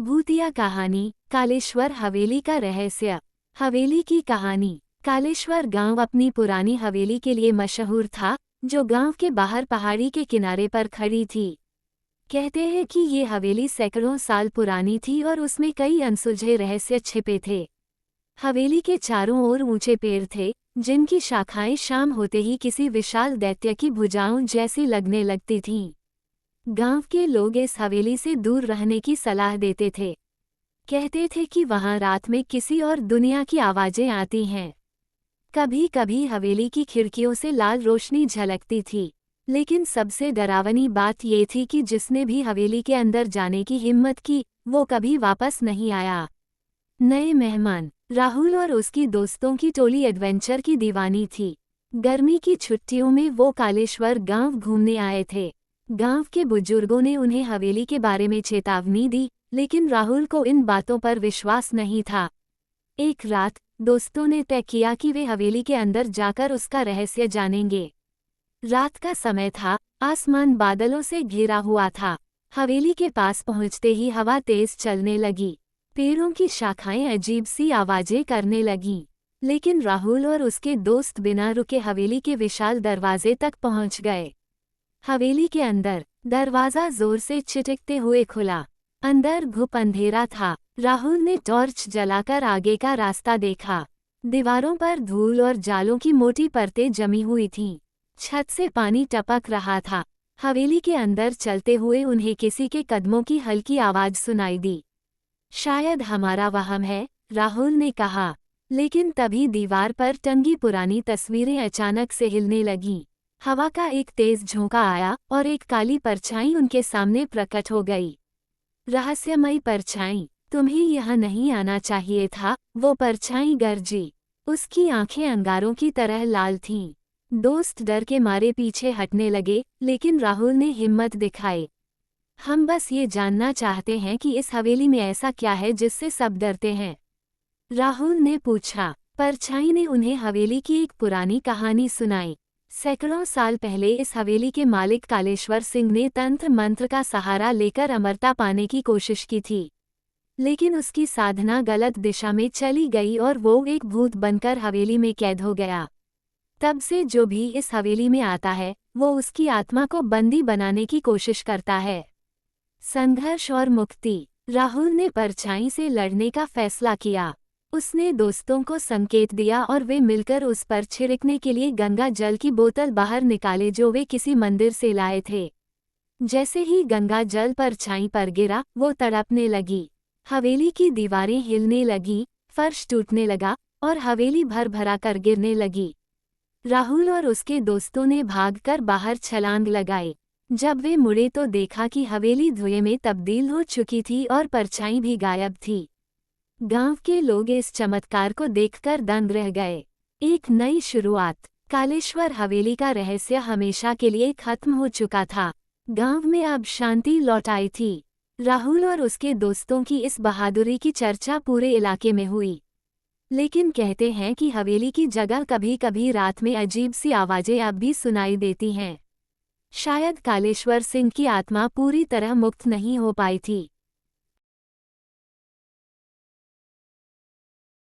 भूतिया कहानी कालेश्वर हवेली का रहस्य। हवेली की कहानी। कालेश्वर गांव अपनी पुरानी हवेली के लिए मशहूर था, जो गांव के बाहर पहाड़ी के किनारे पर खड़ी थी। कहते हैं कि ये हवेली सैकड़ों साल पुरानी थी और उसमें कई अनसुलझे रहस्य छिपे थे। हवेली के चारों ओर ऊंचे पेड़ थे, जिनकी शाखाएं शाम होते ही किसी विशाल दैत्य की भुजाओं जैसी लगने लगती थीं। गांव के लोग इस हवेली से दूर रहने की सलाह देते थे। कहते थे कि वहां रात में किसी और दुनिया की आवाजें आती हैं। कभी कभी हवेली की खिड़कियों से लाल रोशनी झलकती थी, लेकिन सबसे डरावनी बात ये थी कि जिसने भी हवेली के अंदर जाने की हिम्मत की, वो कभी वापस नहीं आया। नए मेहमान। राहुल और उसकी दोस्तों की टोली एडवेंचर की दीवानी थी। गर्मी की छुट्टियों में वो कालेश्वर गांव घूमने आए थे। गांव के बुजुर्गों ने उन्हें हवेली के बारे में चेतावनी दी, लेकिन राहुल को इन बातों पर विश्वास नहीं था। एक रात दोस्तों ने तय किया कि वे हवेली के अंदर जाकर उसका रहस्य जानेंगे। रात का समय था, आसमान बादलों से घिरा हुआ था। हवेली के पास पहुंचते ही हवा तेज चलने लगी। पेड़ों की शाखाएं अजीब सी आवाजें करने लगीं। लेकिन राहुल और उसके दोस्त बिना रुके हवेली के विशाल दरवाजे तक पहुंच गए। हवेली के अंदर दरवाजा जोर से चिटकते हुए खुला। अंदर घुप अंधेरा था। राहुल ने टॉर्च जलाकर आगे का रास्ता देखा। दीवारों पर धूल और जालों की मोटी परतें जमी हुई थीं। छत से पानी टपक रहा था। हवेली के अंदर चलते हुए उन्हें किसी के कदमों की हल्की आवाज सुनाई दी। शायद हमारा वहम है, राहुल ने कहा। लेकिन तभी दीवार पर टंगी पुरानी तस्वीरें अचानक से हिलने लगीं। हवा का एक तेज झोंका आया और एक काली परछाई उनके सामने प्रकट हो गई। रहस्यमयी परछाई, तुम्हें यहाँ नहीं आना चाहिए था, वो परछाई गरजी। उसकी आंखें अंगारों की तरह लाल थीं। दोस्त डर के मारे पीछे हटने लगे, लेकिन राहुल ने हिम्मत दिखाई। हम बस ये जानना चाहते हैं कि इस हवेली में ऐसा क्या है जिससे सब डरते हैं, राहुल ने पूछा। परछाई ने उन्हें हवेली की एक पुरानी कहानी सुनाई। सैकड़ों साल पहले इस हवेली के मालिक कालेश्वर सिंह ने तंत्र मंत्र का सहारा लेकर अमरता पाने की कोशिश की थी। लेकिन उसकी साधना गलत दिशा में चली गई और वो एक भूत बनकर हवेली में कैद हो गया। तब से जो भी इस हवेली में आता है, वो उसकी आत्मा को बंदी बनाने की कोशिश करता है। संघर्ष और मुक्ति। राहुल ने परछाई से लड़ने का फैसला किया। उसने दोस्तों को संकेत दिया और वे मिलकर उस पर छिड़कने के लिए गंगा जल की बोतल बाहर निकाले जो वे किसी मंदिर से लाए थे। जैसे ही गंगा जल परछाई पर गिरा, वो तड़पने लगी। हवेली की दीवारें हिलने लगीं, फर्श टूटने लगा और हवेली भर भरा कर गिरने लगी। राहुल और उसके दोस्तों ने भागकर बाहर छलांग लगाई। जब वे मुड़े तो देखा कि हवेली धुएं में तब्दील हो चुकी थी और परछाई भी गायब थी। गांव के लोग इस चमत्कार को देखकर दंग रह गए। एक नई शुरुआत। कालेश्वर हवेली का रहस्य हमेशा के लिए खत्म हो चुका था। गांव में अब शांति लौट आई थी। राहुल और उसके दोस्तों की इस बहादुरी की चर्चा पूरे इलाके में हुई। लेकिन कहते हैं कि हवेली की जगह कभी कभी रात में अजीब सी आवाजें अब भी सुनाई देती हैं। शायद कालेश्वर सिंह की आत्मा पूरी तरह मुक्त नहीं हो पाई थी।